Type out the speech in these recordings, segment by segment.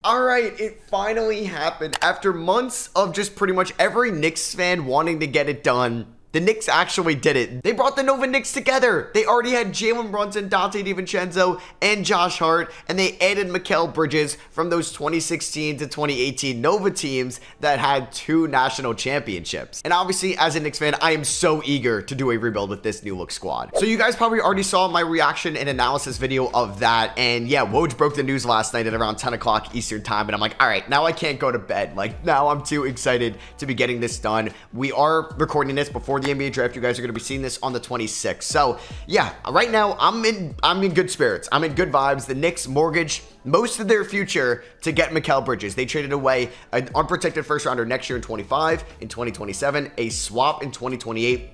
All right, it finally happened. After months of just pretty much every Knicks fan wanting to get it done, the Knicks actually did it. They brought the Nova Knicks together. They already had Jalen Brunson, Dante DiVincenzo, and Josh Hart, and they added Mikal Bridges from those 2016 to 2018 Nova teams that had 2 national championships. And obviously, as a Knicks fan, I am so eager to do a rebuild with this new look squad. So you guys probably already saw my reaction and analysis video of that. And yeah, Woj broke the news last night at around 10 o'clock Eastern time. And I'm like, all right, now I can't go to bed. Like, now I'm too excited to be getting this done. We are recording this before the NBA draft. You guys are going to be seeing this on the 26th. So yeah, right now I'm in good spirits. I'm in good vibes. The Knicks mortgaged most of their future to get Mikal Bridges. They traded away an unprotected first rounder next year in 25, in 2027, a swap in 2028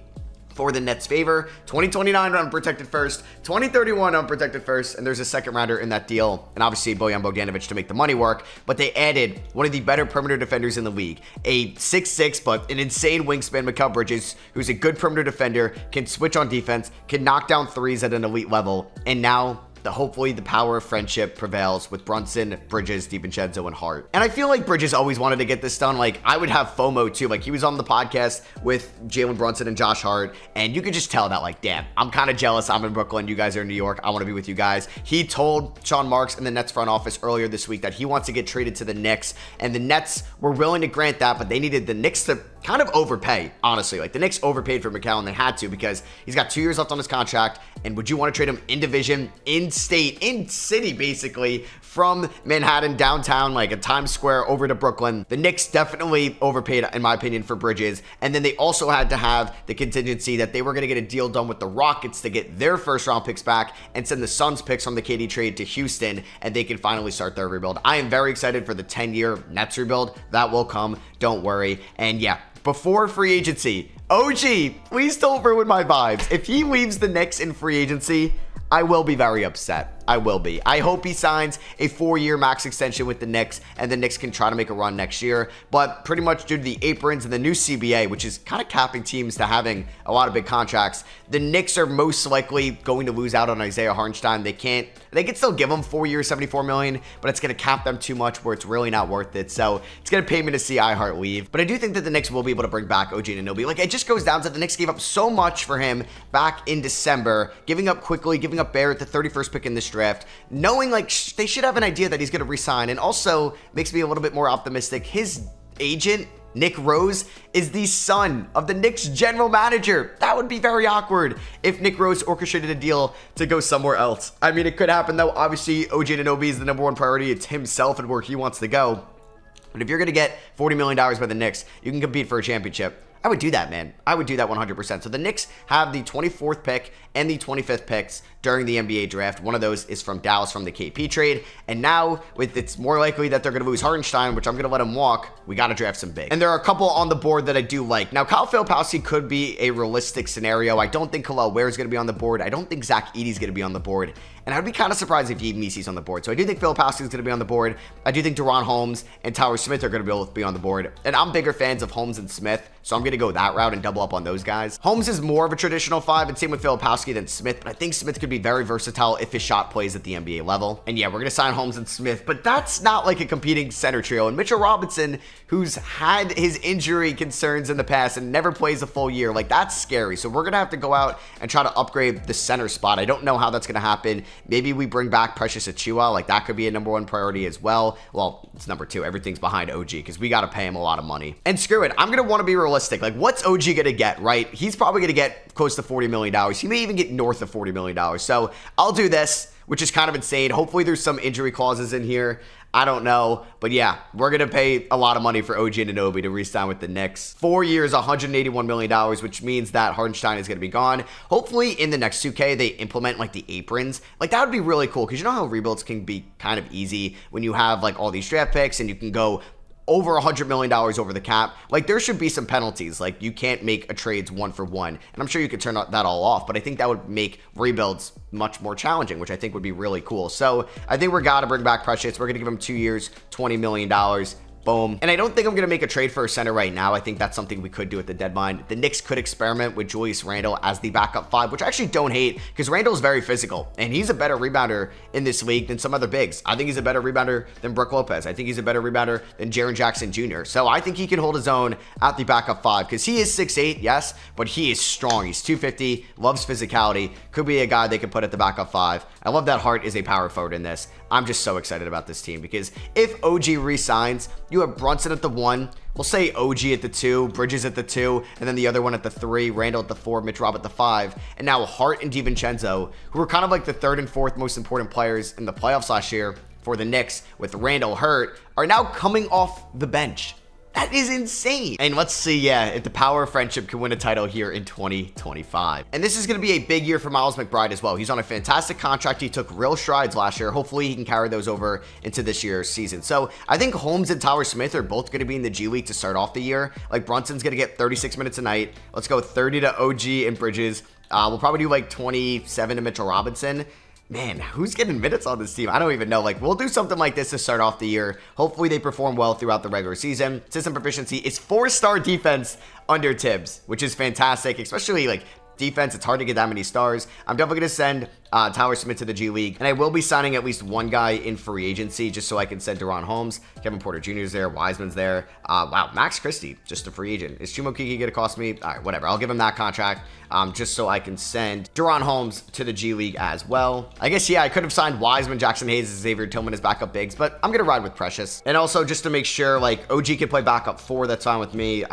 for the Nets' favor, 2029 unprotected first, 2031 unprotected first, and there's a second rounder in that deal, and obviously Bojan Bogdanovic to make the money work. But they added one of the better perimeter defenders in the league, a 6'6", but an insane wingspan, Mikal Bridges, who's a good perimeter defender, can switch on defense, can knock down threes at an elite level, and now hopefully the power of friendship prevails with Brunson, Bridges, DiVincenzo, and Hart. And I feel like Bridges always wanted to get this done. Like, I would have FOMO too. Like, he was on the podcast with Jalen Brunson and Josh Hart, and you could just tell that, like, damn, I'm kind of jealous. I'm in Brooklyn. You guys are in New York. I want to be with you guys. He told Sean Marks in the Nets front office earlier this week that he wants to get traded to the Knicks, and the Nets were willing to grant that, but they needed the Knicks to kind of overpay, honestly. Like, the Knicks overpaid for Mikal, and they had to because he's got 2 years left on his contract, and would you want to trade him in division, in state, in city, basically, from Manhattan downtown, like a Times Square, over to Brooklyn? The Knicks definitely overpaid, in my opinion, for Bridges, and then they also had to have the contingency that they were going to get a deal done with the Rockets to get their first-round picks back and send the Suns picks from the KD trade to Houston, and they can finally start their rebuild. I am very excited for the 10-year Nets rebuild. That will come, don't worry. And yeah, before free agency, OG, please don't ruin my vibes. If he leaves the Knicks in free agency, I will be very upset. I will be. I hope he signs a 4-year max extension with the Knicks, and the Knicks can try to make a run next year. But pretty much due to the aprons and the new CBA, which is kind of capping teams to having a lot of big contracts, the Knicks are most likely going to lose out on Isaiah Hartenstein. They can still give him 4 years, $74 million, but it's going to cap them too much where it's really not worth it. So it's going to pay me to see iHeart leave. But I do think that the Knicks will be able to bring back OG Anunoby. Like, it just goes down to the Knicks gave up so much for him back in December, giving up quickly, giving up Barrett, the 31st pick in this draft, knowing like they should have an idea that he's going to resign. And also makes me a little bit more optimistic. His agent, Nick Rose, is the son of the Knicks general manager. That would be very awkward if Nick Rose orchestrated a deal to go somewhere else. I mean, it could happen though. Obviously, OG Anunoby is the #1 priority. It's himself and where he wants to go. But if you're going to get $40 million by the Knicks, you can compete for a championship. I would do that, man. I would do that 100%. So the Knicks have the 24th pick and the 25th picks during the NBA draft. One of those is from Dallas from the KP trade. And now, with it's more likely that they're going to lose Hartenstein, which I'm going to let him walk, we got to draft some big. And there are a couple on the board that I do like. Now, Kyle Filipowski could be a realistic scenario. I don't think Khalil Ware is going to be on the board. I don't think Zach Edey's going to be on the board. And I'd be kind of surprised if Yves Missy's on the board. So I do think Filipowski is going to be on the board. I do think Deron Holmes and Tyler Smith are going to be on the board. And I'm bigger fans of Holmes and Smith, so I'm going to go that route and double up on those guys. Holmes is more of a traditional 5, and same with Filipowski than Smith, but I think Smith could be very versatile if his shot plays at the NBA level. And yeah, we're going to sign Holmes and Smith, but that's not like a competing center trio. And Mitchell Robinson, who's had his injury concerns in the past and never plays a full year, like that's scary. So we're going to have to go out and try to upgrade the center spot. I don't know how that's going to happen. Maybe we bring back Precious Achiuwa. Like that could be a #1 priority as well. Well, it's #2. Everything's behind OG because we got to pay him a lot of money. And screw it. I'm going to want to be realistic. Like, what's OG going to get, right? He's probably going to get close to $40 million. He may even get north of $40 million. So I'll do this, which is kind of insane. Hopefully there's some injury clauses in here. I don't know. But yeah, we're going to pay a lot of money for OG Anunoby to re-sign with the Knicks. 4 years, $181 million, which means that Hartenstein is going to be gone. Hopefully in the next 2K, they implement like the aprons. Like that would be really cool because you know how rebuilds can be kind of easy when you have like all these draft picks and you can go over $100 million over the cap. Like there should be some penalties. Like you can't make a trades 1-for-1. And I'm sure you could turn that all off, but I think that would make rebuilds much more challenging, which I think would be really cool. So I think we're got to bring back Precious. We're going to give him 2 years, $20 million. Boom. And I don't think I'm going to make a trade for a center right now. I think that's something we could do at the deadline. The Knicks could experiment with Julius Randle as the backup 5, which I actually don't hate because Randle is very physical and he's a better rebounder in this league than some other bigs. I think he's a better rebounder than Brook Lopez. I think he's a better rebounder than Jaren Jackson Jr. So I think he can hold his own at the backup 5 because he is 6'8", yes, but he is strong. He's 250, loves physicality, could be a guy they could put at the backup 5. I love that Hart is a power forward in this. I'm just so excited about this team because if OG resigns, you have Brunson at the 1, we'll say OG at the 2, Bridges at the 2, and then the other one at the 3, Randall at the 4, Mitch Rob at the 5, and now Hart and DiVincenzo, who were kind of like the 3rd and 4th most important players in the playoffs last year for the Knicks with Randall hurt, are now coming off the bench. That is insane. And let's see, yeah, if the power of friendship can win a title here in 2025. And this is going to be a big year for Miles McBride as well. He's on a fantastic contract. He took real strides last year. Hopefully he can carry those over into this year's season. So I think Holmes and Tyler Smith are both going to be in the G League to start off the year. Like Brunson's going to get 36 minutes a night. Let's go 30 to OG and Bridges. We'll probably do like 27 to Mitchell Robinson. Man, who's getting minutes on this team? I don't even know. Like, we'll do something like this to start off the year. Hopefully, they perform well throughout the regular season. System proficiency is 4-star defense under Tibbs, which is fantastic, especially, like, defense. It's hard to get that many stars. I'm definitely going to send Tyler Smith to the G League, and I will be signing at least one guy in free agency just so I can send Deron Holmes. Kevin Porter Jr. is there. Wiseman's there. Wow, Max Christie, just a free agent. Is Chuma Kiki going to cost me? All right, whatever. I'll give him that contract just so I can send Deron Holmes to the G League as well. I guess, yeah, I could have signed Wiseman, Jackson Hayes, Xavier Tillman as backup bigs, but I'm going to ride with Precious. And also, just to make sure, like, OG can play backup 4. That's fine with me.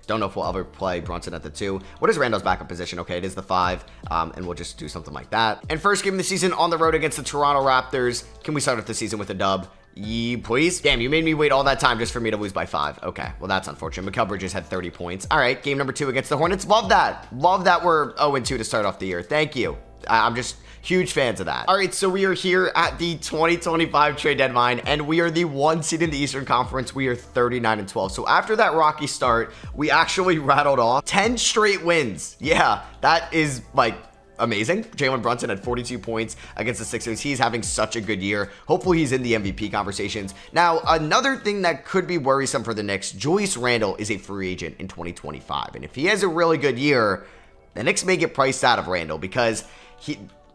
Don't know if we'll ever play Brunson at the 2. What is Randall's backup position? Okay, it is the 5, and we'll just do something like that. And first game of the season on the road against the Toronto Raptors. Can we start off the season with a dub? Please? Damn, you made me wait all that time just for me to lose by 5. Okay, well, that's unfortunate. Mikal Bridges had 30 points. All right, game number 2 against the Hornets. Love that. Love that we're 0-2 to start off the year. Thank you. I'm just huge fans of that. All right, so we are here at the 2025 trade deadline, and we are the 1 seed in the Eastern Conference. We are 39-12. So after that rocky start, we actually rattled off 10 straight wins. Yeah, that is, like, amazing. Jalen Brunson had 42 points against the Sixers. He's having such a good year. Hopefully he's in the MVP conversations. Now, another thing that could be worrisome for the Knicks, Julius Randle is a free agent in 2025. And if he has a really good year, the Knicks may get priced out of Randle because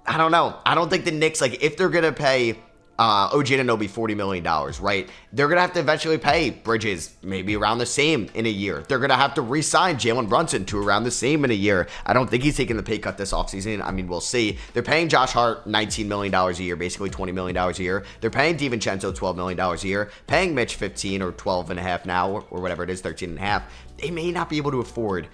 I don't know. I don't think the Knicks, like, if they're going to pay OG Anunoby $40 million, right? They're going to have to eventually pay Bridges maybe around the same in a year. They're going to have to re-sign Jalen Brunson to around the same in a year. I don't think he's taking the pay cut this offseason. I mean, we'll see. They're paying Josh Hart $19 million a year, basically $20 million a year. They're paying DiVincenzo $12 million a year, paying Mitch 15 or 12 and a half now, or whatever it is, 13 and a half. They may not be able to afford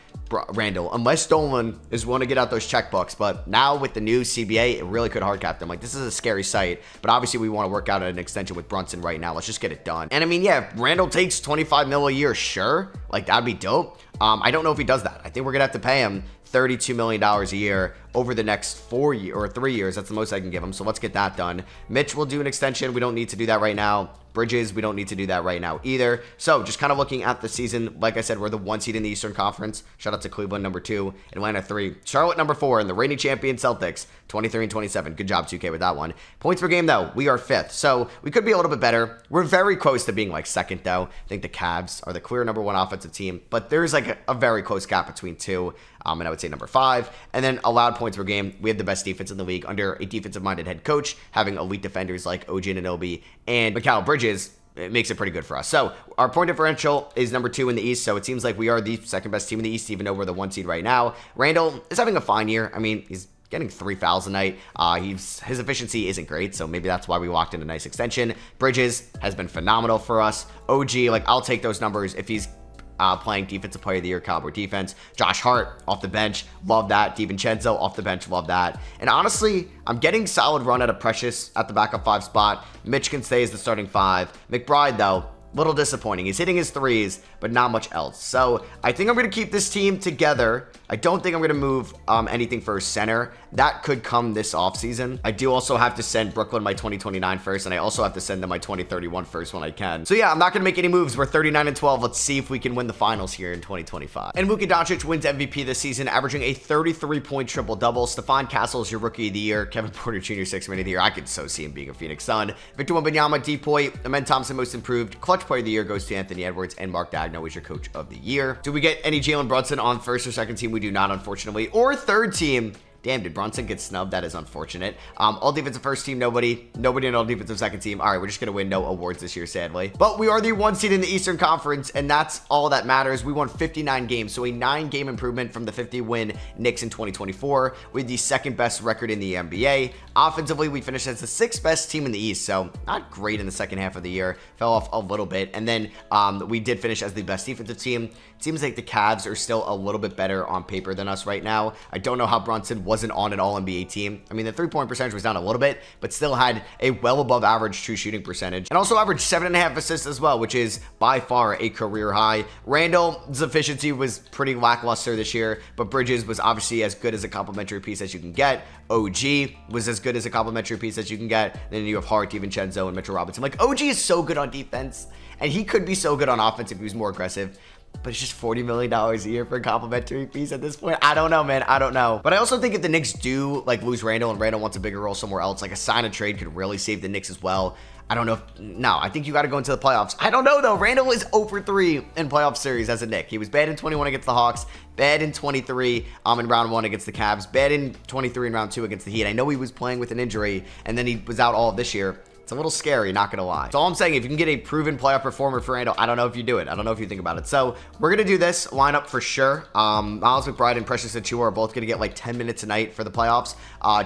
Randle unless Dolan is willing to get out those checkbooks. But now with the new CBA, it really could hard cap them. Like, this is a scary sight, but obviously we want to work out an extension with Brunson right now. Let's just get it done. And I mean, yeah, Randle takes 25 mil a year, sure, like, that'd be dope. I don't know if he does that. I think we're gonna have to pay him $32 million a year over the next 4 years or 3 years. That's the most I can give him. So let's get that done. Mitch will do an extension. We don't need to do that right now. Bridges, we don't need to do that right now either. So just kind of looking at the season, like I said, we're the 1 seed in the Eastern Conference. Shout out to Cleveland, number 2, Atlanta 3, Charlotte number 4, and the reigning champion Celtics, 23-27. Good job, 2K, with that one. Points per game, though, we are 5th. So we could be a little bit better. We're very close to being like 2nd, though. I think the Cavs are the clear number 1 offensive team, but there's like a very close gap between 2, and I would say number 5. And then allowed points per game, we have the best defense in the league under a defensive-minded head coach, having elite defenders like OG Anunoby and Mikal Bridges. It makes it pretty good for us. So our point differential is number 2 in the East. So it seems like we are the 2nd best team in the East, even though we're the 1 seed right now. Randle is having a fine year. I mean, he's getting 3 fouls a night. His efficiency isn't great, so maybe that's why we walked in a nice extension. Bridges has been phenomenal for us. OG, like, I'll take those numbers if he's playing defensive player of the year caliber defense. Josh Hart off the bench, love that. DiVincenzo off the bench, love that. And honestly, I'm getting solid run out of Precious at the backup 5 spot. Mitch can stay as the starting 5. McBride, though, little disappointing. He's hitting his threes, but not much else. So I think I'm going to keep this team together I don't think I'm going to move anything for a center. That could come this offseason. I do also have to send Brooklyn my 2029 first, and I also have to send them my 2031 first when I can. So yeah, I'm not going to make any moves. We're 39-12. Let's see if we can win the finals here in 2025. And Luka Doncic wins MVP this season, averaging a 33-point triple-double. Stephon Castle is your Rookie of the Year. Kevin Porter Jr. 6th Man of the Year. I could so see him being a Phoenix Sun. Victor Wembanyama, Depoy, Amen Thompson, Most Improved. Clutch Player of the Year goes to Anthony Edwards, and Mark Daigneault is your Coach of the Year. Do we get any Jalen Brunson on first or second team? We do not, unfortunately. Or third team. Damn, did Brunson get snubbed? That is unfortunate. All defensive first team, nobody in all defensive second team. All right, we're just going to win no awards this year, sadly. But we are the 1 seed in the Eastern Conference, and that's all that matters. We won 59 games, so a 9-game improvement from the 50-win Knicks in 2024 with the 2nd best record in the NBA. Offensively, we finished as the 6th best team in the East, so not great in the second half of the year. Fell off a little bit, and then we did finish as the best defensive team. It seems like the Cavs are still a little bit better on paper than us right now. I don't know how Brunson wasn't on an All-NBA team. I mean, the 3-point percentage was down a little bit, but still had a well above average true shooting percentage. And also averaged 7.5 assists as well, which is by far a career high. Randall's efficiency was pretty lackluster this year, but Bridges was obviously as good as a complimentary piece as you can get. OG was as good as a complimentary piece as you can get. Then you have Hart, DiVincenzo, and Mitchell Robinson. Like, OG is so good on defense, and he could be so good on offense if he was more aggressive. But it's just $40 million a year for a complimentary piece at this point. I don't know, man. I don't know. But I also think if the Knicks do, like, lose Randall and Randall wants a bigger role somewhere else, like a sign and trade could really save the Knicks as well. I don't know if, no, I think you got to go into the playoffs. I don't know, though. Randall is 0-for-3 in playoff series as a Knick. He was bad in 21 against the Hawks, bad in 23 in round 1 against the Cavs, bad in 23 in round 2 against the Heat. I know he was playing with an injury, and then he was out all of this year. It's a little scary, not going to lie. So all I'm saying, if you can get a proven playoff performer for Randall, I don't know if you do it. I don't know if you think about it. So we're going to do this lineup for sure. Miles McBride and Precious Achiuwa are both going to get like 10 minutes a night for the playoffs.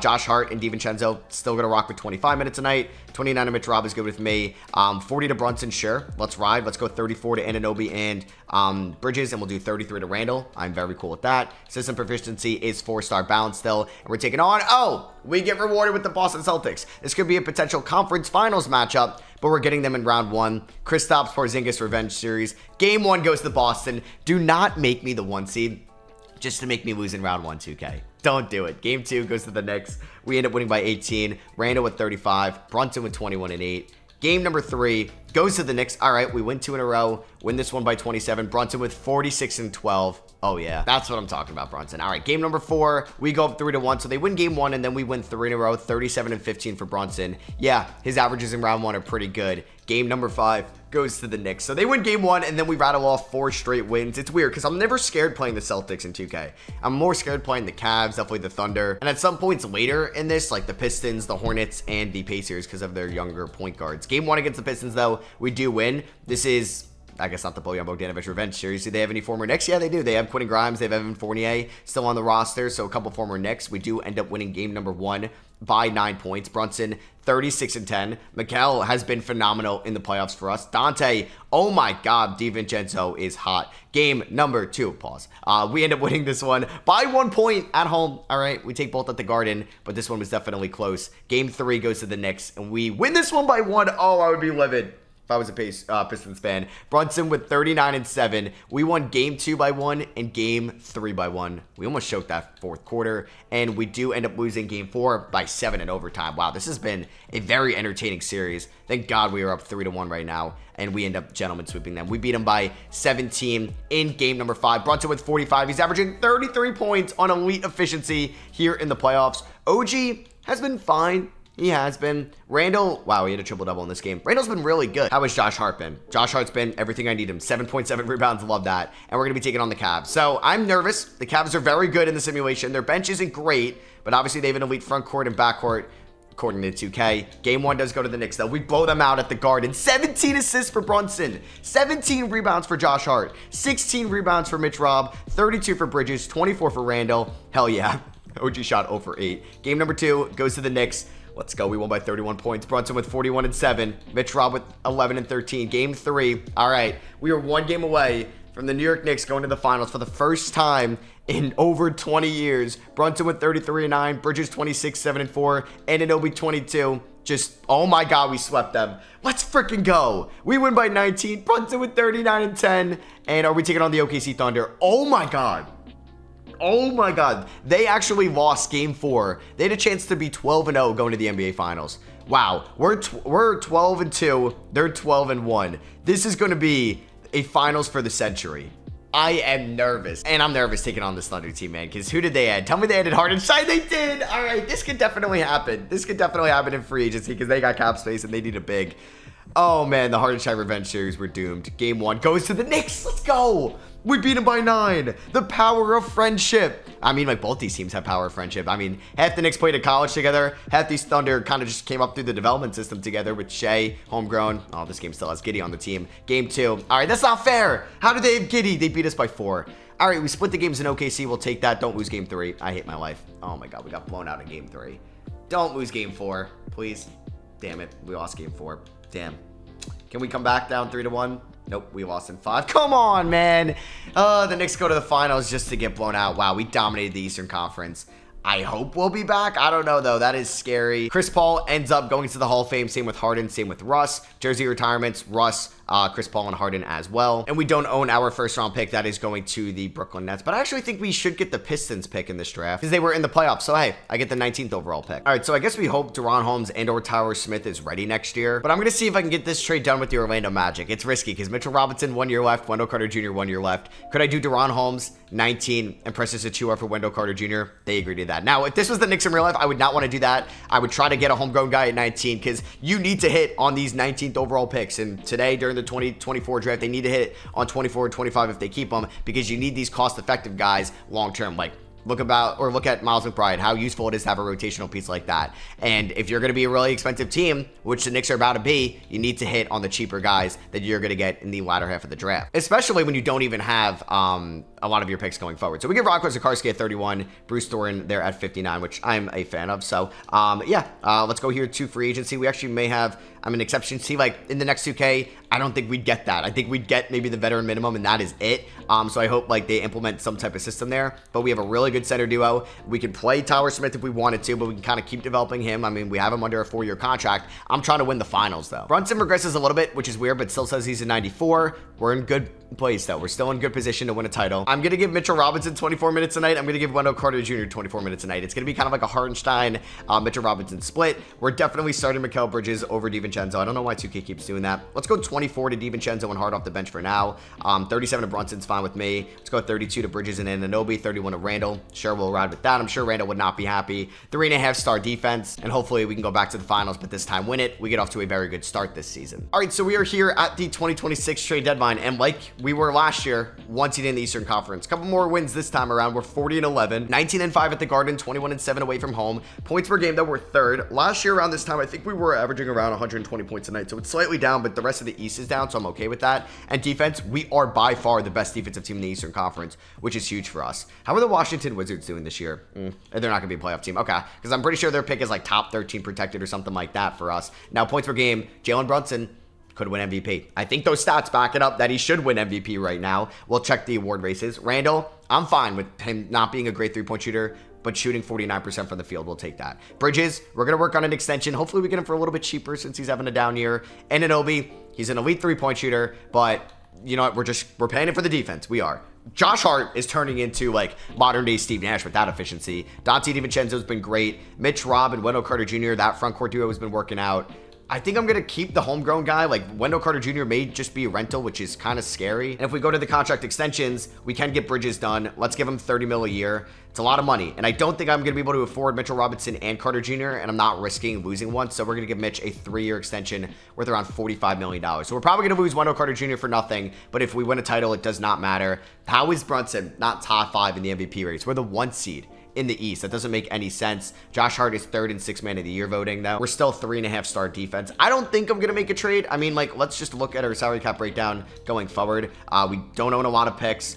Josh Hart and DiVincenzo still going to rock with 25 minutes a night. 29 to Mitch Rob is good with me. 40 to Brunson, sure. Let's ride. Let's go 34 to Anunoby and Bridges, and we'll do 33 to Randall. I'm very cool with that. System proficiency is 4-star balance still. And we're taking on, we get rewarded with the Boston Celtics. This could be a potential conference finals matchup, but we're getting them in round 1. Kristaps Porzingis Revenge Series. Game 1 goes to Boston. Do not make me the 1 seed just to make me lose in round 1, 2K. Don't do it. Game 2 goes to the Knicks. We end up winning by 18. Randall with 35. Brunson with 21 and 8. Game number 3 goes to the Knicks. All right, we win 2 in a row. Win this one by 27. Brunson with 46 and 12. Oh, yeah. That's what I'm talking about, Brunson. All right, game number 4. We go up 3-1. So they win game 1, and then we win 3 in a row. 37 and 15 for Brunson. Yeah, his averages in round 1 are pretty good. Game number 5 goes to the Knicks. So they win game 1, and then we rattle off 4 straight wins. It's weird, because I'm never scared playing the Celtics in 2K. I'm more scared playing the Cavs, definitely the Thunder. And at some points later in this, like the Pistons, the Hornets, and the Pacers, because of their younger point guards. Game 1 against the Pistons, though, we do win. This is, I guess, not the Bojan Bogdanovic Revenge Series. Do they have any former Knicks? Yeah, they do. They have Quentin Grimes. They have Evan Fournier still on the roster. So a couple former Knicks. We do end up winning game number 1 by 9 points. Brunson, 36 and 10. Mikal has been phenomenal in the playoffs for us. Dante, oh my God, DiVincenzo is hot. Game number 2, pause. We end up winning this one by 1 point at home. All right, we take both at the Garden, but this one was definitely close. Game 3 goes to the Knicks, and we win this one by 1. Oh, I would be livid if I was a Pistons fan. Brunson with 39 and 7. We won game 2 by 1 and game 3 by 1. We almost choked that 4th quarter, and we do end up losing game 4 by 7 in overtime. Wow, this has been a very entertaining series. Thank God we are up 3-1 right now, and we end up gentlemen sweeping them. We beat them by 17 in game number 5. Brunson with 45. He's averaging 33 points on elite efficiency here in the playoffs. OG has been fine. He has been. Randall, wow, he had a triple-double in this game. Randall's been really good. How has Josh Hart been? Josh Hart's been everything I need him. 7.7 rebounds, love that. And we're going to be taking on the Cavs. So I'm nervous. The Cavs are very good in the simulation. Their bench isn't great, but obviously they have an elite front court and back court, according to 2K. Game 1 does go to the Knicks, though. We blow them out at the Garden. 17 assists for Brunson. 17 rebounds for Josh Hart. 16 rebounds for Mitch Rob. 32 for Bridges. 24 for Randall. Hell yeah. OG shot 0 for 8. Game number 2 goes to the Knicks. Let's go. We won by 31 points. Brunson with 41 and 7. Mitch Rob with 11 and 13. Game 3. All right. We are 1 game away from the New York Knicks going to the finals for the first time in over 20 years. Brunson with 33 and 9. Bridges 26, 7 and 4. Anunoby 22. Just, oh my God, we swept them. Let's freaking go. We win by 19. Brunson with 39 and 10. And are we taking on the OKC Thunder? Oh my God. Oh my God. They actually lost game 4. They had a chance to be 12-0 going to the NBA Finals. Wow. We're 12-2. They're 12-1. This is going to be a finals for the century. I am nervous. And I'm nervous taking on this Thunder team, man, because who did they add? Tell me they added Hardenstein. They did. All right, this could definitely happen. This could definitely happen in free agency because they got cap space and they need a big. Oh, man, the Hardenstein Revenge series were doomed. Game 1 goes to the Knicks. Let's go. We beat them by 9. The power of friendship. I mean, like, both these teams have power of friendship. I mean, half the Knicks played at college together. Half these Thunder kind of just came up through the development system together with Shea, homegrown. Oh, this game still has Giddey on the team. Game 2. All right, that's not fair. How did they have Giddey? They beat us by 4. All right, we split the games in OKC. We'll take that. Don't lose game 3. I hate my life. Oh, my God. We got blown out in game 3. Don't lose game 4, please. Damn it. We lost game 4. Damn. Can we come back down 3-1? Nope, we lost in 5. Come on, man. The Knicks go to the finals just to get blown out. Wow, we dominated the Eastern Conference. I hope we'll be back. I don't know, though. That is scary. Chris Paul ends up going to the Hall of Fame. Same with Harden. Same with Russ. Jersey retirements. Russ, Chris Paul, and Harden as well. And we don't own our first-round pick. That is going to the Brooklyn Nets. But I actually think we should get the Pistons pick in this draft because they were in the playoffs. So, hey, I get the 19th overall pick. All right, so I guess we hope Deron Holmes and or Tyler Smith is ready next year. But I'm going to see if I can get this trade done with the Orlando Magic. It's risky because Mitchell Robinson, 1 year left. Wendell Carter Jr., 1 year left. Could I do Deron Holmes, 19, and Precious Achiuwa for Wendell Carter Jr.? They agreed to that. Now, if this was the Knicks in real life, I would not want to do that. I would try to get a homegrown guy at 19 because you need to hit on these 19th overall picks. And today, during the 2024 draft, they need to hit on 24 and 25 if they keep them because you need these cost-effective guys long-term. Like, look at Miles McBride, how useful it is to have a rotational piece like that. And if you're going to be a really expensive team, which the Knicks are about to be, you need to hit on the cheaper guys that you're going to get in the latter half of the draft, especially when you don't even have a lot of your picks going forward. So we give Rocco Zikarsky at 31, Bruce Thorin there at 59, which I'm a fan of. So yeah, let's go here to free agency. We actually may have an exception. See, like in the next 2K, I don't think we'd get that. I think we'd get maybe the veteran minimum, and that is it. So I hope like they implement some type of system there. But we have a really good center duo. We can play Tyler Smith if we wanted to, but we can kind of keep developing him. I mean, we have him under a 4-year contract. I'm trying to win the finals though. Brunson regresses a little bit, which is weird, but still says he's a 94. We're in good place though. We're still in good position to win a title. I'm gonna give Mitchell Robinson 24 minutes tonight. I'm gonna give Wendell Carter Jr. 24 minutes tonight. It's gonna be kind of like a Hardenstein, Mitchell Robinson split. We're definitely starting Mikal Bridges over DiVincenzo. I don't know why 2K keeps doing that. Let's go 24 to DiVincenzo and Hart off the bench for now. 37 to Brunson's fine with me. Let's go 32 to Bridges and Anunoby. 31 to Randall. Sure, we'll ride with that. I'm sure Randall would not be happy. 3.5-star defense, and hopefully we can go back to the finals, but this time win it. We get off to a very good start this season. All right, so we are here at the 2026 trade deadline, and like we were last year, one seed in the Eastern Conference. Couple more wins this time around. We're 40-11, 19-5 at the Garden, 21-7 away from home. Points per game, though, we're third. Last year around this time, I think we were averaging around 120 points a night, so it's slightly down, but the rest of the East is down, so I'm okay with that. And defense, we are by far the best defensive team in the Eastern Conference, which is huge for us. How are the Washington Wizards doing this year? They're not going to be a playoff team. Okay, because I'm pretty sure their pick is like top 13 protected or something like that for us. Now, points per game, Jalen Brunson could win MVP. I think those stats back it up that he should win MVP right now. We'll check the award races. Randall, I'm fine with him not being a great three-point shooter, but shooting 49% from the field. We'll take that. Bridges, we're going to work on an extension. Hopefully we get him for a little bit cheaper since he's having a down year. And Anunoby, he's an elite three-point shooter, but you know what? We're paying it for the defense. We are. Josh Hart is turning into like modern day Steve Nash with that efficiency. Dante DiVincenzo's been great. Mitch Robb and Wendell Carter Jr., that front court duo has been working out. I think I'm going to keep the homegrown guy. Like Wendell Carter Jr. may just be a rental, which is kind of scary. And if we go to the contract extensions, we can get Bridges done. Let's give him 30 mil a year. It's a lot of money. And I don't think I'm going to be able to afford Mitchell Robinson and Carter Jr. And I'm not risking losing one. So we're going to give Mitch a 3-year extension worth around $45 million. So we're probably going to lose Wendell Carter Jr. for nothing. But if we win a title, it does not matter. How is Brunson not top 5 in the MVP race? We're the 1 seed in the East. That doesn't make any sense. Josh Hart is 3rd in 6th man of the year voting though. We're still 3.5-star defense. I don't think I'm gonna make a trade. I mean, like, let's just look at our salary cap breakdown going forward. We don't own a lot of picks.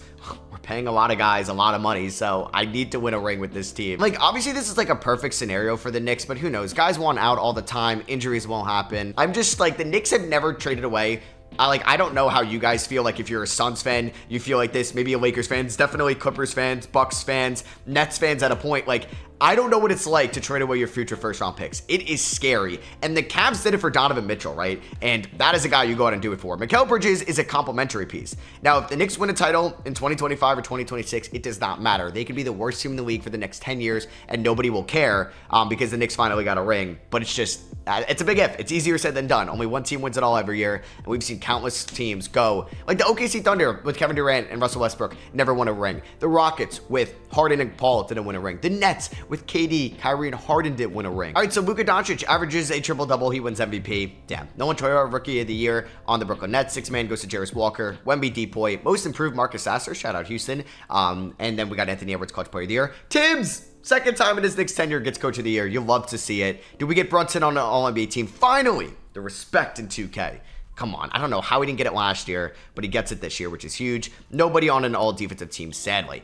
We're paying a lot of guys a lot of money, so I need to win a ring with this team. Like, obviously this is like a perfect scenario for the Knicks, but who knows? Guys want out all the time. Injuries won't happen. I'm just like, the Knicks have never traded away. I don't know how you guys feel. Like, if you're a Suns fan, you feel like this. Maybe a Lakers fans, definitely Clippers fans, Bucks fans, Nets fans at a point. Like, I don't know what it's like to trade away your future first-round picks. It is scary. And the Cavs did it for Donovan Mitchell, right? And that is a guy you go out and do it for. Mikal Bridges is a complimentary piece. Now, if the Knicks win a title in 2025 or 2026, it does not matter. They could be the worst team in the league for the next 10 years, and nobody will care because the Knicks finally got a ring. But it's just, it's a big if. It's easier said than done. Only one team wins it all every year, and we've seen countless teams go. Like the OKC Thunder with Kevin Durant and Russell Westbrook never won a ring. The Rockets with Harden and Paul didn't win a ring. The Nets with KD, Kyrie, and Harden didn't win a ring. All right, so Luka Doncic averages a triple-double. He wins MVP. Damn. Nolan Troyer, Rookie of the Year on the Brooklyn Nets. Sixth man goes to Jarris Walker. Wemby, Depoy. Most improved Marcus Sasser. Shout out Houston. And then we got Anthony Edwards, Clutch Player of the Year. Tibbs! Second time in his Knicks tenure gets Coach of the Year. You love to see it. Do we get Brunson on an All-NBA team? Finally! The respect in 2K. Come on, I don't know how he didn't get it last year, but he gets it this year, which is huge. Nobody on an all-defensive team, sadly.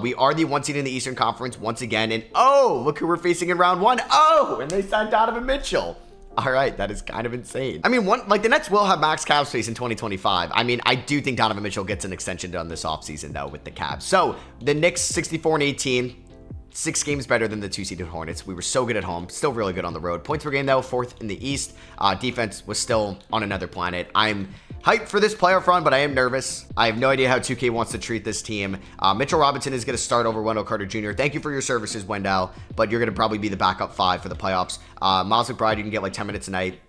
We are the 1 seed in the Eastern Conference once again, and oh, look who we're facing in round 1. Oh, and they signed Donovan Mitchell. All right, that is kind of insane. I mean, the Nets will have max cap space in 2025. I mean, I do think Donovan Mitchell gets an extension done this offseason, though, with the Cavs. So, the Knicks, 64-18. 6 games better than the 2-seeded Hornets. We were so good at home, still really good on the road. Points per game, though, 4th in the East. Defense was still on another planet. I'm hyped for this playoff run, but I am nervous. I have no idea how 2K wants to treat this team. Mitchell Robinson is going to start over Wendell Carter Jr. Thank you for your services, Wendell, but you're going to probably be the backup 5 for the playoffs. Miles McBride, you can get like 10 minutes a night.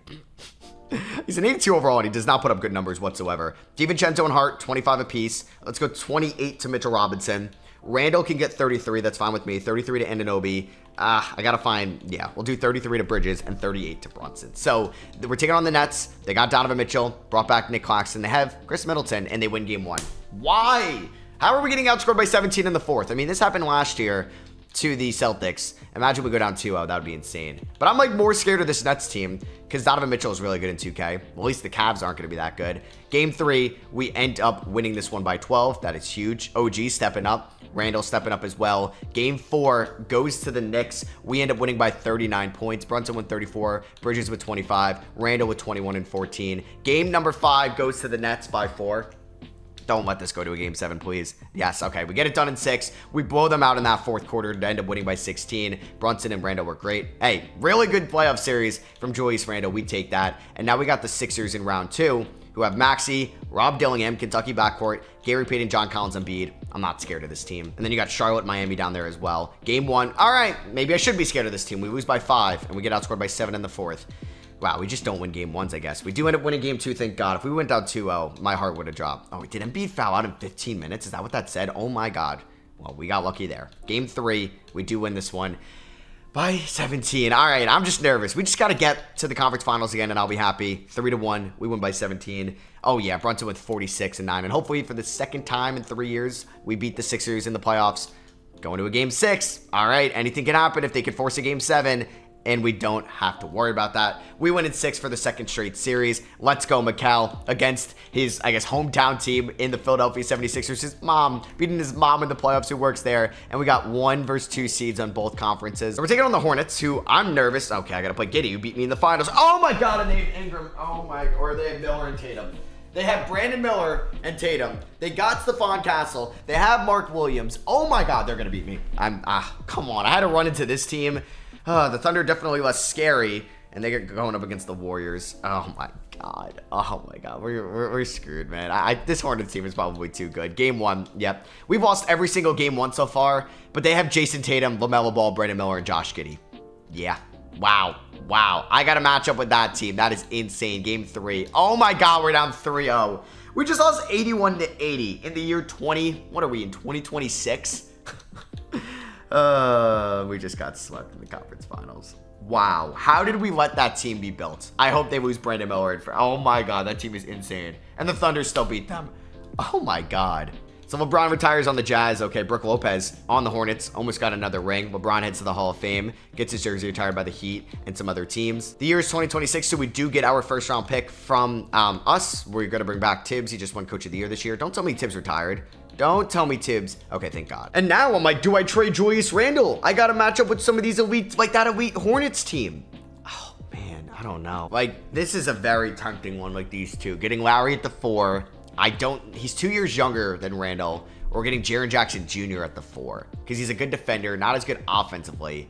He's an 82 overall, and he does not put up good numbers whatsoever. DiVincenzo and Hart, 25 apiece. Let's go 28 to Mitchell Robinson. Randall can get 33. That's fine with me. 33 to Anunoby. I got to find, yeah, we'll do 33 to Bridges and 38 to Brunson. So we're taking on the Nets. They got Donovan Mitchell, brought back Nick Claxton. They have Chris Middleton, and they win game 1. Why? How are we getting outscored by 17 in the 4th? I mean, this happened last year to the Celtics. Imagine we go down 2-0. That would be insane. But I'm like more scared of this Nets team because Donovan Mitchell is really good in 2K. Well, at least the Cavs aren't going to be that good. Game 3, we end up winning this one by 12. That is huge. OG stepping up. Randall stepping up as well. Game 4 goes to the Knicks. We end up winning by 39 points. Brunson with 34. Bridges with 25. Randall with 21 and 14. Game number 5 goes to the Nets by 4. Don't let this go to a game 7, please. Yes, okay. We get it done in 6. We blow them out in that 4th quarter to end up winning by 16. Brunson and Randall were great. Hey, really good playoff series from Julius Randall. We take that. And now we got the Sixers in round 2, who have Maxey, Rob Dillingham, Kentucky backcourt, Gary Payton, John Collins, Embiid. I'm not scared of this team. And then you got Charlotte, Miami down there as well. Game 1. All right, maybe I should be scared of this team. We lose by 5, and we get outscored by 7 in the 4th. Wow, we just don't win game 1s, I guess. We do end up winning game 2, thank God. If we went down 2-0, my heart would have dropped. Oh, did Embiid foul out in 15 minutes? Is that what that said? Oh my God. Well, we got lucky there. Game 3, we do win this one by 17. All right, I'm just nervous. We just got to get to the conference finals again, and I'll be happy. 3-1, we win by 17. Oh yeah, Brunson with 46 and 9. And hopefully for the second time in 3 years, we beat the Sixers in the playoffs. Going to a game 6. All right, anything can happen if they could force a game 7. And we don't have to worry about that. We win in 6 for the 2nd straight series. Let's go, Mikal, against his, I guess, hometown team in the Philadelphia 76ers. His mom, beating his mom in the playoffs who works there. And we got 1 versus 2 seeds on both conferences. We're taking on the Hornets, who I'm nervous. Okay, I got to play Giddey, who beat me in the finals. Oh my God, and they have Ingram. Oh my, or they have Miller and Tatum. They have Brandon Miller and Tatum. They got Stephon Castle. They have Mark Williams. Oh my God, they're going to beat me. Come on. I had to run into this team. The Thunder definitely less scary, and they get going up against the Warriors. Oh my God. Oh my God. We're screwed, man. This Hornets team is probably too good. Game 1, yep. We've lost every single game 1 so far, but they have Jason Tatum, LaMelo Ball, Brandon Miller, and Josh Giddey. Yeah. Wow. Wow. I got to match up with that team. That is insane. Game 3. Oh my God, we're down 3-0. We just lost 81-80 in the year 20. What are we in, 2026? We just got swept in the conference finals. Wow. How did we let that team be built? I hope they lose Brandon Miller. Oh my God, that team is insane. And the Thunder still beat them. Oh my God. So LeBron retires on the Jazz. Okay, Brook Lopez on the Hornets. Almost got another ring. LeBron heads to the Hall of Fame. Gets his jersey retired by the Heat and some other teams. The year is 2026, so we do get our first round pick from us. We're going to bring back Tibbs. He just won Coach of the Year this year. Don't tell me Tibbs retired. Don't tell me Tibbs. Okay, thank God. And now I'm like, do I trade Julius Randle? I got to match up with some of these elite, like that elite Hornets team. Oh, man, I don't know. Like, this is a very tempting one, like these two. Getting Lowry at the 4. He's 2 years younger than Randle. or we're getting Jaren Jackson Jr. at the 4 because he's a good defender, not as good offensively.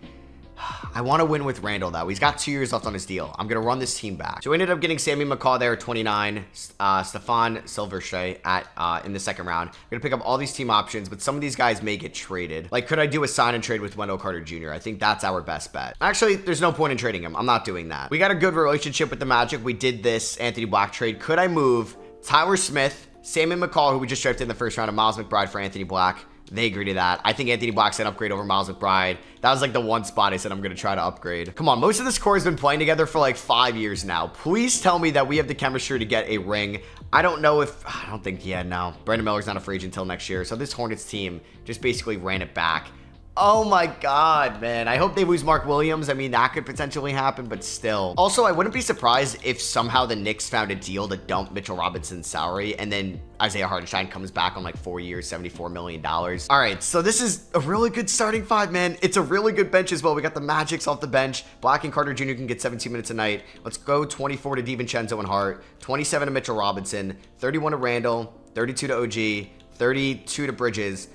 I want to win with Randall, though. He's got 2 years left on his deal. I'm going to run this team back. So we ended up getting Sammy Mikal there at 29, Stefan Silvershea in the second round. I'm going to pick up all these team options, but some of these guys may get traded. Like, could I do a sign and trade with Wendell Carter Jr.? I think that's our best bet. Actually, there's no point in trading him. I'm not doing that. We got a good relationship with the Magic. We did this Anthony Black trade. Could I move Tyler Smith, Sammy Mikal, who we just drafted in the first round, and Miles McBride for Anthony Black? They agree to that. I think Anthony Black's an upgrade over Miles McBride. That was like the one spot I said I'm going to try to upgrade. Come on, most of this core has been playing together for like 5 years now. Please tell me that we have the chemistry to get a ring. I don't know if... I don't think... Yeah, no. Brandon Miller's not a free agent until next year. So this Hornets team just basically ran it back. Oh my God, man. I hope they lose Mark Williams. I mean, that could potentially happen, but still. Also, I wouldn't be surprised if somehow the Knicks found a deal to dump Mitchell Robinson's salary, and then Isaiah Hartenstein comes back on like 4 years, $74 million. All right, so this is a really good starting 5, man. It's a really good bench as well. We got the Magics off the bench. Black and Carter Jr. can get 17 minutes a night. Let's go 24 to DiVincenzo and Hart, 27 to Mitchell Robinson, 31 to Randall, 32 to OG, 32 to Bridges.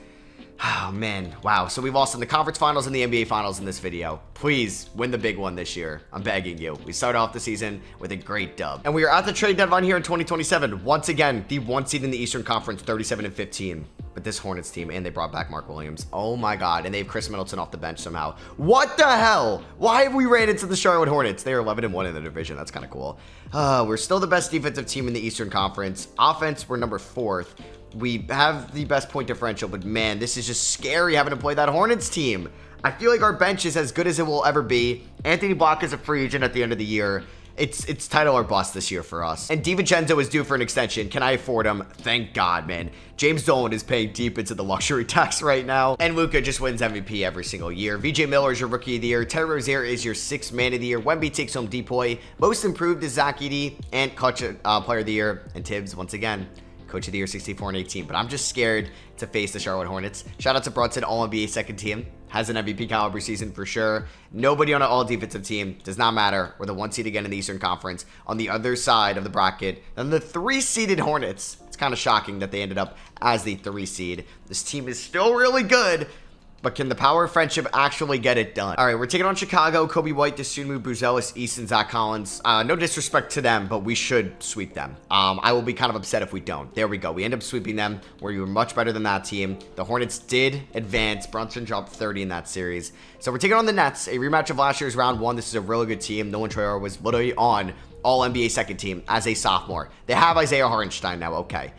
Oh, man. Wow. So we lost in the conference finals and the NBA finals in this video. Please win the big one this year. I'm begging you. We started off the season with a great dub. And we are at the trade deadline here in 2027. Once again, the 1 seed in the Eastern Conference, 37-15. But this Hornets team, and they brought back Mark Williams. Oh, my God. And they have Chris Middleton off the bench somehow. What the hell? Why have we ran into the Charlotte Hornets? They are 11-1 in the division. That's kind of cool. We're still the best defensive team in the Eastern Conference. Offense, we're number 4th. We have the best point differential, but man, this is just scary having to play that Hornets team. I feel like our bench is as good as it will ever be. Anthony Black is a free agent at the end of the year. It's title or bust this year for us. And DiVincenzo is due for an extension. Can I afford him? Thank God, man. James Dolan is paying deep into the luxury tax right now. And Luka just wins MVP every single year. VJ Miller is your rookie of the year. Terry Rozier is your 6th man of the year. Wemby takes home Depoy. Most improved is Zach Edey and clutch player of the year. And Tibbs, once again, Coach of the Year 64 and 18, but I'm just scared to face the Charlotte Hornets. Shout out to Brunson, All-NBA second team. Has an MVP caliber season for sure. Nobody on an all-defensive team. Does not matter. We're the 1 seed again in the Eastern Conference. On the other side of the bracket, and the 3-seeded Hornets. It's kind of shocking that they ended up as the 3 seed. This team is still really good, but can the power of friendship actually get it done? All right, we're taking on Chicago. Kobe White, Dosunmu, Buzelis, Easton, Zach Collins. No disrespect to them, but we should sweep them. I will be kind of upset if we don't. There we go. We end up sweeping them, where you were much better than that team. The Hornets did advance. Brunson dropped 30 in that series. So we're taking on the Nets, a rematch of last year's round 1. This is a really good team. Nolan Traore was literally on All-NBA second team as a sophomore. They have Isaiah Hartenstein now. Okay.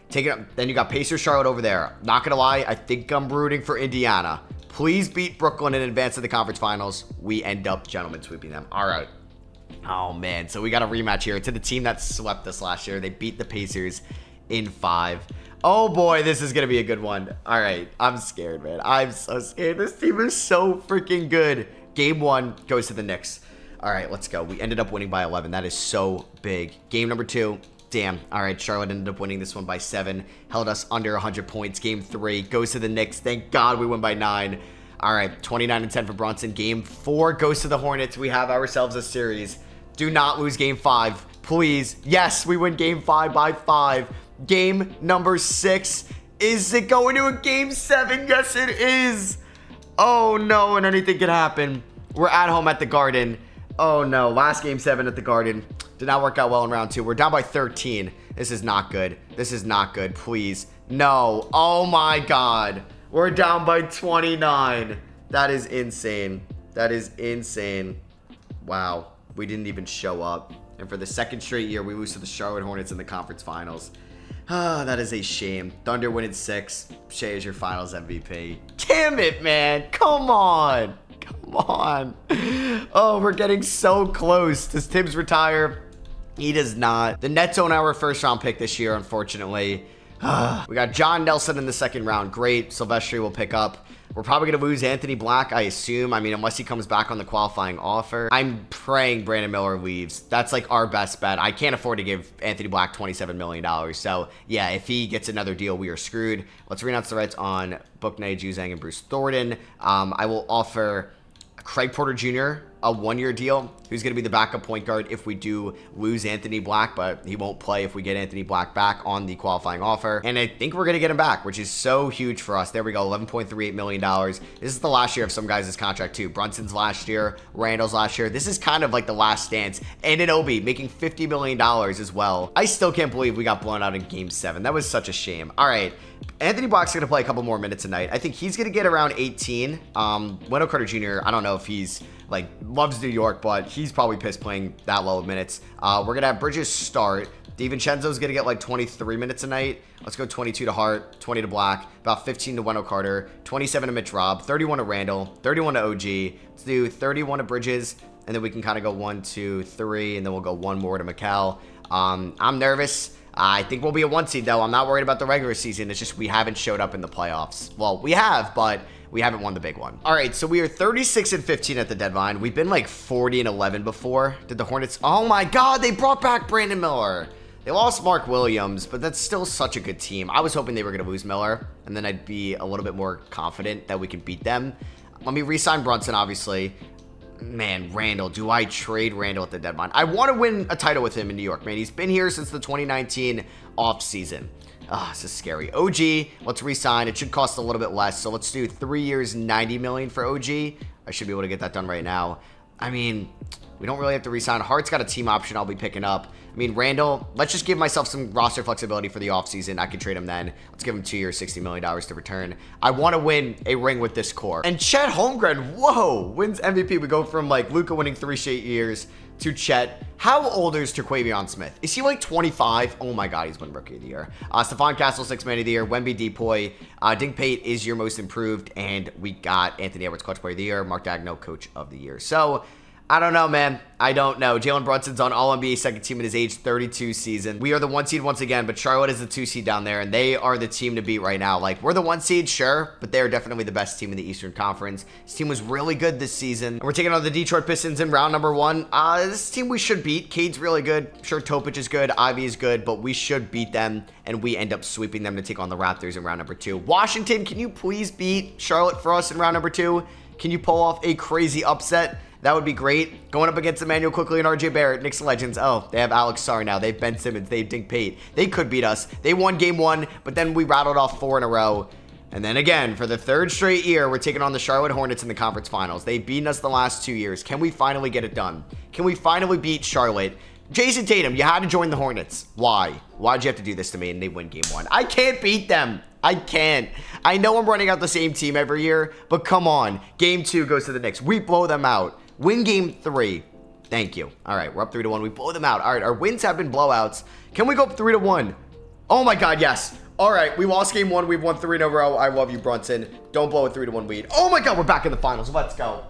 Take it up. Then you got Pacers Charlotte over there. Not gonna lie, I think I'm rooting for Indiana. Please beat Brooklyn in advance of the conference finals. We end up gentlemen sweeping them. All right. Oh man, so we got a rematch here to the team that swept us last year. They beat the Pacers in 5. Oh boy, this is gonna be a good one. All right, I'm scared, man. I'm so scared. This team is so freaking good. Game 1 goes to the Knicks. All right, let's go. We ended up winning by 11. That is so big. Game number 2. Damn. All right, Charlotte ended up winning this one by 7. Held us under 100 points. Game 3 goes to the Knicks. Thank God we win by 9. All right, 29-10 for Brunson. Game 4 goes to the Hornets. We have ourselves a series. Do not lose Game 5. Please. Yes, we win Game 5 by 5. Game number 6. Is it going to a Game 7? Yes, it is. Oh, no, and anything can happen. We're at home at the Garden. Oh, no. Last Game 7 at the Garden. Did not work out well in round 2. We're down by 13. This is not good. This is not good. Please. No. Oh, my God. We're down by 29. That is insane. That is insane. Wow. We didn't even show up. And for the 2nd straight year, we lose to the Charlotte Hornets in the conference finals. Ah, that is a shame. Thunder winning 6. Shea is your finals MVP. Damn it, man. Come on. Come on. Oh, we're getting so close. Does Tibbs retire? He does not. The Nets own our 1st round pick this year, unfortunately. We got John Nelson in the 2nd round. Great. Silvestri will pick up. We're probably going to lose Anthony Black, I assume. I mean, unless he comes back on the qualifying offer. I'm praying Brandon Miller leaves. That's like our best bet. I can't afford to give Anthony Black $27 million. So, yeah, if he gets another deal, we are screwed. Let's renounce the rights on Bouknight, Juzang, and Bruce Thornton. I will offer Craig Porter Jr., a 1-year deal. Who's going to be the backup point guard if we do lose Anthony Black, but he won't play if we get Anthony Black back on the qualifying offer. And I think we're going to get him back, which is so huge for us. There we go, $11.38 million. This is the last year of some guys' contract too. Brunson's last year, Randall's last year. This is kind of like the last dance. And Anunoby making $50 million as well. I still can't believe we got blown out in game 7. That was such a shame. All right. Anthony Black's going to play a couple more minutes tonight. I think he's going to get around 18. Wendell Carter Jr., I don't know if he's like loves New York, but he's probably pissed playing that low of minutes. We're going to have Bridges start. DiVincenzo's going to get like 23 minutes a night. Let's go 22 to Hart, 20 to Black, about 15 to Wendell Carter, 27 to Mitch Robb, 31 to Randall, 31 to OG. Let's do 31 to Bridges, and then we can kind of go 1, 2, 3, and then we'll go one more to Mikal. I'm nervous. I think we'll be a 1 seed, though. I'm not worried about the regular season. It's just we haven't showed up in the playoffs. Well, we have, but we haven't won the big one. All right, so we are 36-15 at the deadline. We've been like 40-11 before. Did the Hornets... Oh, my God, they brought back Brandon Miller. They lost Mark Williams, but that's still such a good team. I was hoping they were going to lose Miller, and then I'd be a little bit more confident that we can beat them. Let me re-sign Brunson, obviously. Man, Randall. Do I trade Randall at the deadline? I want to win a title with him in New York, man. He's been here since the 2019 offseason. This is scary. OG, let's re-sign. It should cost a little bit less, so let's do 3 years, $90 million for OG. I should be able to get that done right now. I mean, we don't really have to re-sign. Hart's got a team option I'll be picking up. I mean, Randall, let's just give myself some roster flexibility for the offseason. I could trade him then. Let's give him 2 years, $60 million to return. I want to win a ring with this core. And Chet Holmgren, whoa, wins MVP. We go from like Luka winning 3 straight years to Chet. How old is Terquavion Smith? Is he like 25? Oh my God, he's won Rookie of the Year. Stephon Castle, 6th Man of the Year. Wemby Depoy. Dink Pate is your most improved. And we got Anthony Edwards, Clutch Player of the Year. Mark Daigneault, Coach of the Year. So, I don't know, man. I don't know. Jalen Brunson's on All-NBA second team in his age 32 season. We are the 1 seed once again, but Charlotte is the 2 seed down there, and they are the team to beat right now. Like, we're the 1 seed, sure, but they're definitely the best team in the Eastern Conference. This team was really good this season. And we're taking on the Detroit Pistons in round number 1. This team we should beat. Cade's really good. Sure, Topic is good. Ivy is good, but we should beat them, and we end up sweeping them to take on the Raptors in round number 2. Washington, can you please beat Charlotte for us in round number 2? Can you pull off a crazy upset? That would be great. Going up against Emmanuel Quickly and RJ Barrett, Knicks legends. Oh, they have Alex Sarr now. They have Ben Simmons. They have Dink Pate. They could beat us. They won game 1, but then we rattled off 4 in a row. And then again, for the 3rd straight year, we're taking on the Charlotte Hornets in the conference finals. They've beaten us the last 2 years. Can we finally get it done? Can we finally beat Charlotte? Jason Tatum, you had to join the Hornets. Why? Why'd you have to do this to me? And they win game 1. I can't beat them. I can't. I know I'm running out the same team every year, but come on. Game 2 goes to the Knicks. We blow them out. Win game 3. Thank you. All right, we're up 3-1. We blow them out. All right, our wins have been blowouts. Can we go up 3-1? Oh my God, yes. All right, we lost game 1. We've won 3 in a row. I love you, Brunson. Don't blow a 3-1 lead. Oh my God, we're back in the finals. Let's go.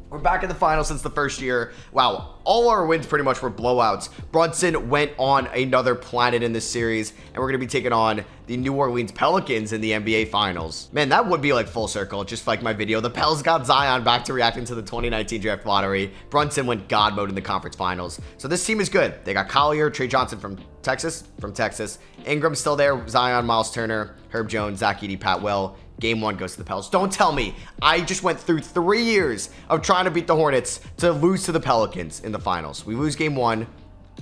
We're back in the finals since the first year. Wow, all our wins pretty much were blowouts. Brunson went on another planet in this series, and we're going to be taking on the New Orleans Pelicans in the NBA Finals. Man, that would be like full circle, just like my video. The Pels got Zion back to reacting to the 2019 draft lottery. Brunson went God mode in the conference finals. So this team is good. They got Collier, Trey Johnson from Texas. Ingram's still there. Zion, Miles Turner, Herb Jones, Zach Edey, Pat Will. Game 1 goes to the Pels. Don't tell me. I just went through 3 years of trying to beat the Hornets to lose to the Pelicans in the finals. We lose game 1.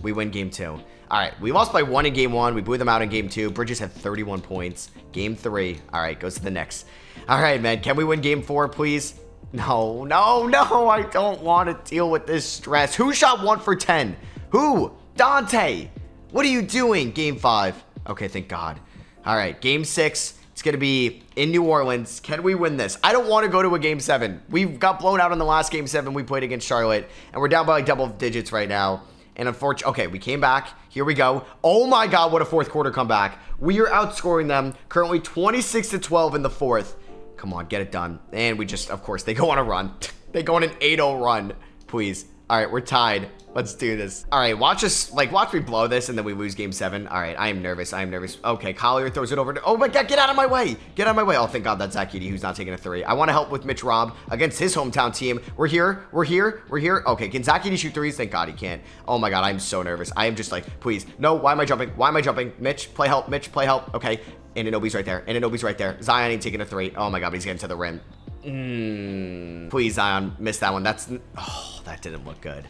We win game 2. All right, we lost by 1 in game 1. We blew them out in game 2. Bridges had 31 points. Game 3. All right, goes to the Knicks. All right, man. Can we win game 4, please? No. I don't want to deal with this stress. Who shot 1 for 10? Who? Dante. What are you doing? Game 5. Okay, thank God. All right, game 6. It's going to be in New Orleans. Can we win this? I don't want to go to a game 7. We got blown out in the last game 7 we played against Charlotte, and we're down by like double digits right now. And unfortunately, okay, we came back. Here we go. Oh my God, what a 4th quarter comeback. We are outscoring them currently 26-12 in the 4th. Come on, get it done. And we just, of course, they go on a run. They go on an 8-0 run, please. All right, we're tied. Let's do this. All right, watch me blow this, and then we lose game 7. All right, I am nervous. Okay, Collier throws it over to, oh my God, get out of my way. Get out of my way. Oh, thank God that's Zach Edey who's not taking a 3. I want to help with Mitch Robb against his hometown team. We're here. Okay, can Zach Edey shoot 3s? Thank God he can't. Oh my God, I'm so nervous. I am just like, please. No, why am I jumping? Mitch, play help. Okay, Anunoby's right there. Zion ain't taking a 3. Oh my God, but he's getting to the rim. Please, Zion, miss that one. Oh, that didn't look good.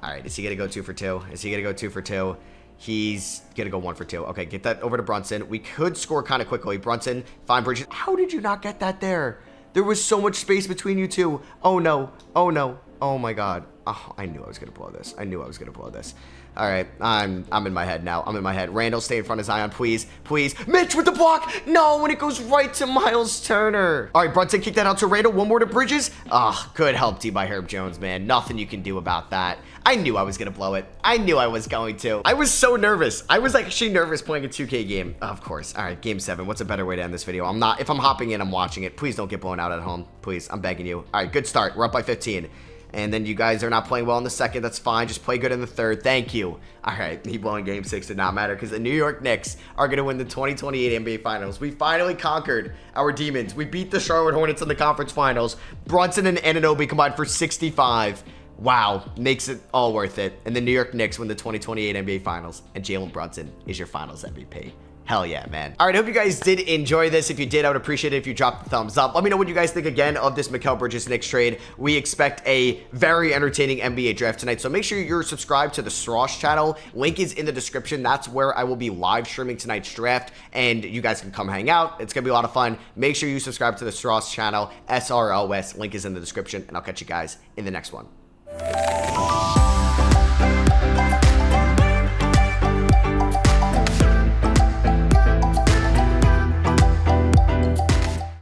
All right, is he going to go 2 for 2? Is he going to go 2 for 2? He's going to go 1 for 2. Okay, get that over to Brunson. We could score kind of quickly. Brunson, fine Bridges. How did you not get that there? There was so much space between you two. Oh, no. Oh, no. Oh, my God. Oh, I knew I was going to blow this. I knew I was going to blow this. All right, I'm in my head now. I'm in my head. Randall, stay in front of Zion, please. Please. Mitch with the block. No, when it goes right to Miles Turner. All right, Brunson, kick that out to Randall. One more to Bridges. Ah, good help D by Herb Jones, man. Nothing you can do about that. I knew I was going to blow it. I knew I was going to. I was so nervous. I was actually nervous playing a 2K game. Of course. All right, game 7. What's a better way to end this video? If I'm hopping in, I'm watching it. Please don't get blown out at home. Please, I'm begging you. All right, good start. We're up by 15. And then you guys are not playing well in the second. That's fine. Just play good in the third. Thank you. All right, me blowing game 6 did not matter because the New York Knicks are going to win the 2028 NBA Finals. We finally conquered our demons. We beat the Charlotte Hornets in the conference finals. Brunson and Anunoby combined for 65. Wow, makes it all worth it. And the New York Knicks win the 2028 NBA Finals. And Jalen Brunson is your Finals MVP. Hell yeah, man. All right, hope you guys did enjoy this. If you did, I would appreciate it if you dropped the thumbs up. Let me know what you guys think again of this Mikal Bridges Knicks trade. We expect a very entertaining NBA draft tonight, so make sure you're subscribed to the Srosh channel. Link is in the description. That's where I will be live streaming tonight's draft, and you guys can come hang out. It's going to be a lot of fun. Make sure you subscribe to the Srosh channel, SROS. Link is in the description, and I'll catch you guys in the next one.